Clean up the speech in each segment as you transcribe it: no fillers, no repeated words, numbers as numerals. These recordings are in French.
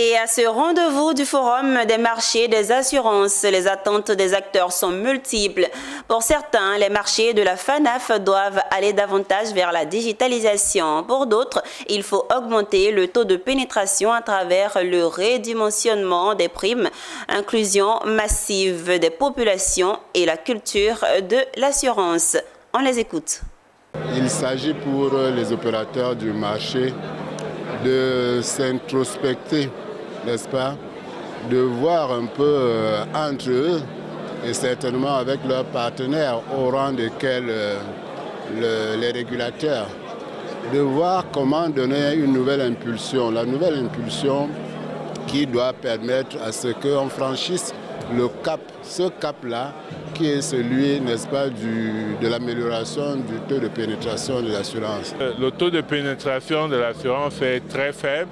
Et à ce rendez-vous du Forum des marchés des assurances, les attentes des acteurs sont multiples. Pour certains, les marchés de la FANAF doivent aller davantage vers la digitalisation. Pour d'autres, il faut augmenter le taux de pénétration à travers le redimensionnement des primes, inclusion massive des populations et la culture de l'assurance. On les écoute. Il s'agit pour les opérateurs du marché de s'introspecter, n'est-ce pas, de voir un peu entre eux et certainement avec leurs partenaires au rang desquels les régulateurs, de voir comment donner une nouvelle impulsion. La nouvelle impulsion qui doit permettre à ce qu'on franchisse le cap, ce cap-là, qui est celui, n'est-ce pas, de l'amélioration du taux de pénétration de l'assurance. Le taux de pénétration de l'assurance est très faible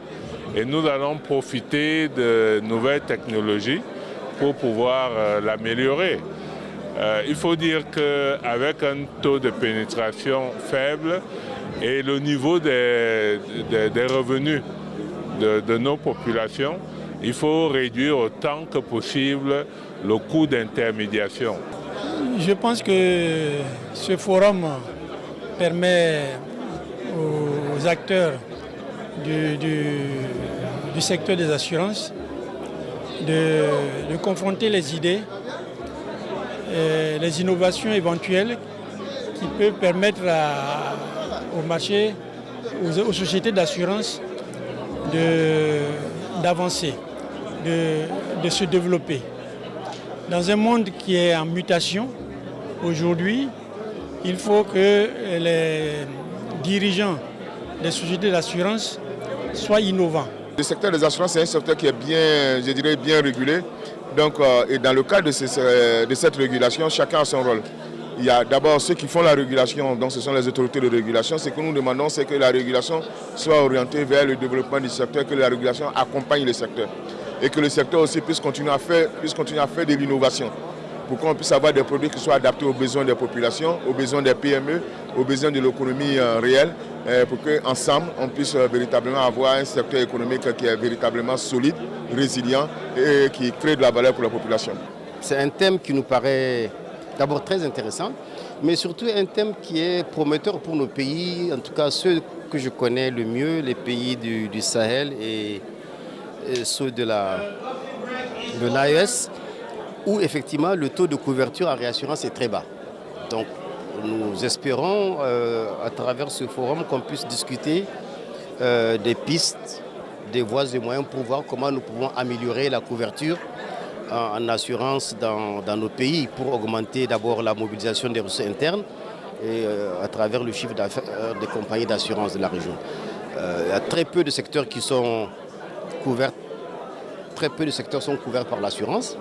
et nous allons profiter de nouvelles technologies pour pouvoir l'améliorer. Il faut dire qu'avec un taux de pénétration faible et le niveau des revenus de nos populations, il faut réduire autant que possible le coût d'intermédiation. Je pense que ce forum permet aux acteurs du secteur des assurances de confronter les idées, et les innovations éventuelles qui peuvent permettre au marché, aux sociétés d'assurance d'avancer, de se développer. Dans un monde qui est en mutation, aujourd'hui, il faut que les dirigeants des sociétés d'assurance soient innovants. Le secteur des assurances est un secteur qui est bien, je dirais, bien régulé. Donc, et dans le cadre de cette régulation, chacun a son rôle. Il y a d'abord ceux qui font la régulation, donc ce sont les autorités de régulation. Ce que nous demandons, c'est que la régulation soit orientée vers le développement du secteur, que la régulation accompagne le secteur. Et que le secteur aussi puisse continuer à faire de l'innovation, pour qu'on puisse avoir des produits qui soient adaptés aux besoins des populations, aux besoins des PME, aux besoins de l'économie réelle, pour qu'ensemble, on puisse véritablement avoir un secteur économique qui est véritablement solide, résilient et qui crée de la valeur pour la population. C'est un thème qui nous paraît d'abord très intéressant, mais surtout un thème qui est prometteur pour nos pays, en tout cas ceux que je connais le mieux, les pays du Sahel et ceux de l'AES, où effectivement le taux de couverture en réassurance est très bas. Donc nous espérons à travers ce forum qu'on puisse discuter des pistes, des voies et moyens pour voir comment nous pouvons améliorer la couverture en assurance dans nos pays pour augmenter d'abord la mobilisation des ressources internes et à travers le chiffre d'affaires des compagnies d'assurance de la région. Il y a très peu de secteurs qui sont couverts, très peu de secteurs sont couverts par l'assurance.